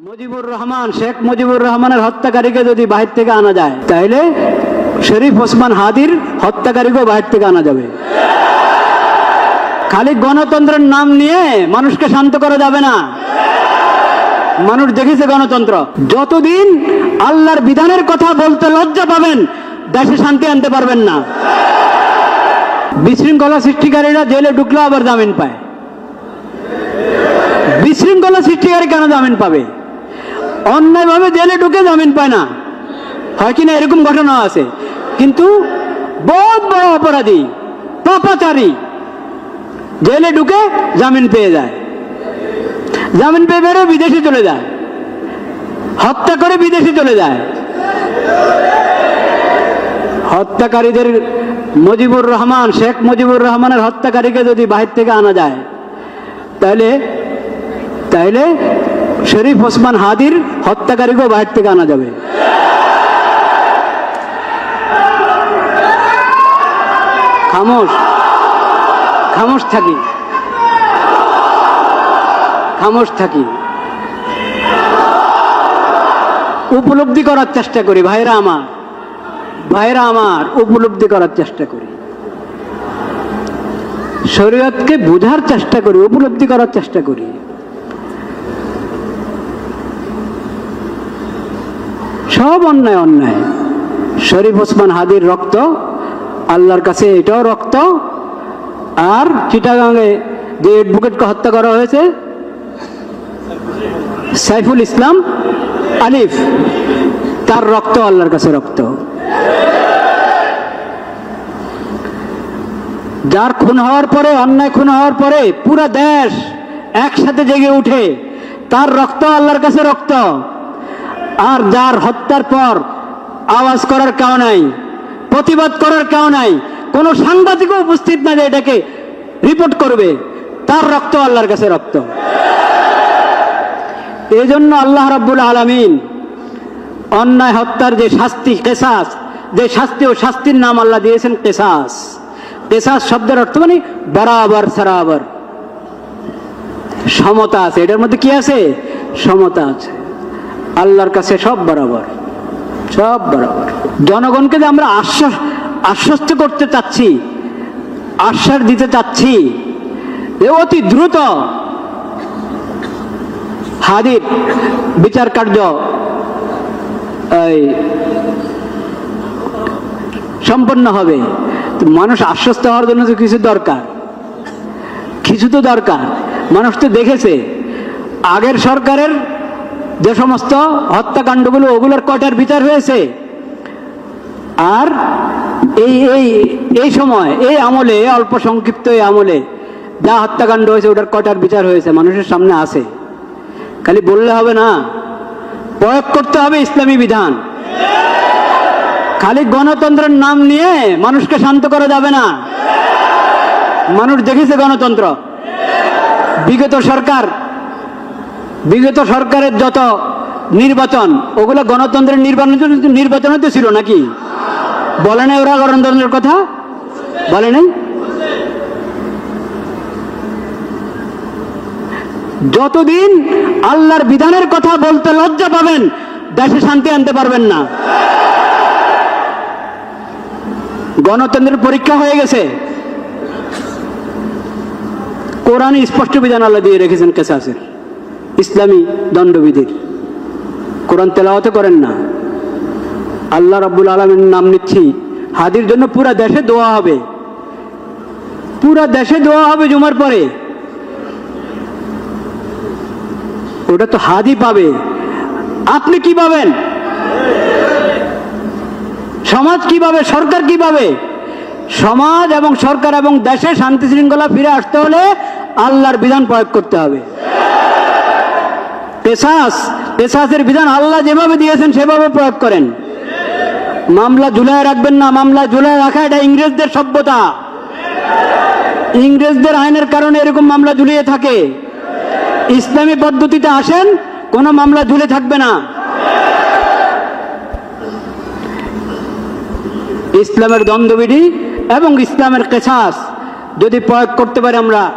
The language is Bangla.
মুজিবুর রহমান, শেখ মুজিবুর রহমানের হত্যাকারীকে যদি বাহির থেকে আনা যায়, তাহলে শরীফ ওসমান হাদির হত্যাকারীকেও বাহির থেকে আনা যাবে। খালি গণতন্ত্রের নাম নিয়ে মানুষকে শান্ত করা যাবে না। মানুষ দেখেছে গণতন্ত্র। যতদিন আল্লাহর বিধানের কথা বলতে লজ্জা পাবেন, দেশে শান্তি আনতে পারবেন না। বিশৃঙ্খলা সৃষ্টিকারীরা জেলে ঢুকলেও আবার জামিন পায়। বিশৃঙ্খলা সৃষ্টিকারী কেন জামিন পাবে? অন্যায়ভাবে জেলে ঢুকে জামিন পায় না, হয় কিনা এরকম ঘটনা আছে। কিন্তু বহুত বড় অপরাধী, পাপাচারী জেলে ঢুকে জামিন পেয়ে যায়, জামিন পেয়ে বেরো বিদেশে চলে যায়, হত্যা করে বিদেশে চলে যায়। হত্যাকারীদের মুজিবুর রহমান, শেখ মুজিবুর রহমানের হত্যাকারীকে যদি বাহির থেকে আনা যায়, তাহলে শরীফ ওসমান হাদির হত্যাকারীকেও বাহির থেকে আনা যাবে। খামোশ খামোশ থাকি, খামোশ থাকি, উপলব্ধি করার চেষ্টা করি। ভাইরা আমার উপলব্ধি করার চেষ্টা করি, শরীয়তকে বোঝার চেষ্টা করি, উপলব্ধি করার চেষ্টা করি। সব অন্যায় অন্যায়। শরীফ ওসমান হাদির রক্ত আল্লাহর কাছে এটাও রক্ত, আর চিটাগাঙে যে অ্যাডভোকেটকে হত্যা করা হয়েছে সাইফুল ইসলাম আলিফ, তার রক্ত আল্লাহর কাছে রক্ত। যার খুন হওয়ার পরে, অন্যায় খুন হওয়ার পরে পুরো দেশ একসাথে জেগে উঠে, তার রক্ত আল্লাহর কাছে রক্ত। আর যার হত্যার পর আওয়াজ করার কেউ নাই, প্রতিবাদ করার কেউ নাই, কোনো সাংবাদিকও উপস্থিত না যে এটাকে রিপোর্ট করবে, তার রক্ত আল্লাহর কাছে রক্ত। এই জন্য আল্লাহ রাব্বুল আলামিন অন্যায় হত্যার যে শাস্তি, কেসাস, যে শাস্তি, ও শাস্তির নাম আল্লাহ দিয়েছেন কেসাস। কেসাস শব্দের অর্থ মানে বরাবর সরাবর, সমতা আছে। এটার মধ্যে কি আছে? সমতা আছে। আল্লাহর কাছে সব বরাবর, সব বরাবর। জনগণকে যে আমরা আশ্বস্ত করতে চাচ্ছি, আশ্বাস দিতে চাচ্ছি যে অতি দ্রুত হাদির বিচার কার্য সম্পন্ন হবে। মানুষ আশ্বস্ত হওয়ার জন্য তো কিছু দরকার, কিছু তো দরকার। মানুষ তো দেখেছে আগের সরকারের যে সমস্ত হত্যাকাণ্ডগুলো, ওগুলোর কয়টার বিচার হয়েছে। আর এই সময়, এই আমলে, অল্প সংক্ষিপ্ত এই আমলে যা হত্যাকাণ্ড হয়েছে, ওটার কয়টার বিচার হয়েছে মানুষের সামনে আছে। খালি বললে হবে না, প্রয়োগ করতে হবে ইসলামী বিধান। খালি গণতন্ত্রের নাম নিয়ে মানুষকে শান্ত করা যাবে না। মানুষ দেখেছে গণতন্ত্র। বিগত সরকারের যত নির্বাচন, ওগুলো গণতন্ত্রের নির্বাচন তো ছিল নাকি? বলে নাই ওরা গণতন্ত্রের কথা? বলে নাই? যতদিন আল্লাহর বিধানের কথা বলতে লজ্জা পাবেন, দেশে শান্তি আনতে পারবেন না। গণতন্ত্রের পরীক্ষা হয়ে গেছে। কোরআনে স্পষ্ট বিধান আল্লাহ দিয়ে রেখেছেন কেসাসের, ইসলামী দণ্ডবিধির। কোরআন তেলাওয়াত করেন না। আল্লাহ রাব্বুল আলামিনের নাম নিচ্ছি, হাদির জন্য পুরা দেশে দোয়া হবে, পুরা দেশে দোয়া হবে জুমার পরে। ওটা তো হাদি পাবে, আপনি কি পাবেন? সমাজ কি পাবে? সরকার কি পাবে? সমাজ এবং সরকার এবং দেশে শান্তি শৃঙ্খলা ফিরে আসতে হলে আল্লাহর বিধান প্রয়োগ করতে হবে। কেসাসের বিধান আল্লাহ যেভাবে দিয়েছেন সেভাবে প্রয়োগ করেন। মামলা ঝুলায় রাখবেন না। মামলা ঝুলায় রাখা এটা ইংরেজদের সভ্যতা। ইংরেজদের আইনের কারণে এরকম মামলা ঝুলিয়ে থাকে। ইসলামী পদ্ধতিতে আসেন, কোনো মামলা ঝুলে থাকবে না। ইসলামের দণ্ডবিধি এবং ইসলামের কেসাস যদি প্রয়োগ করতে পারি আমরা,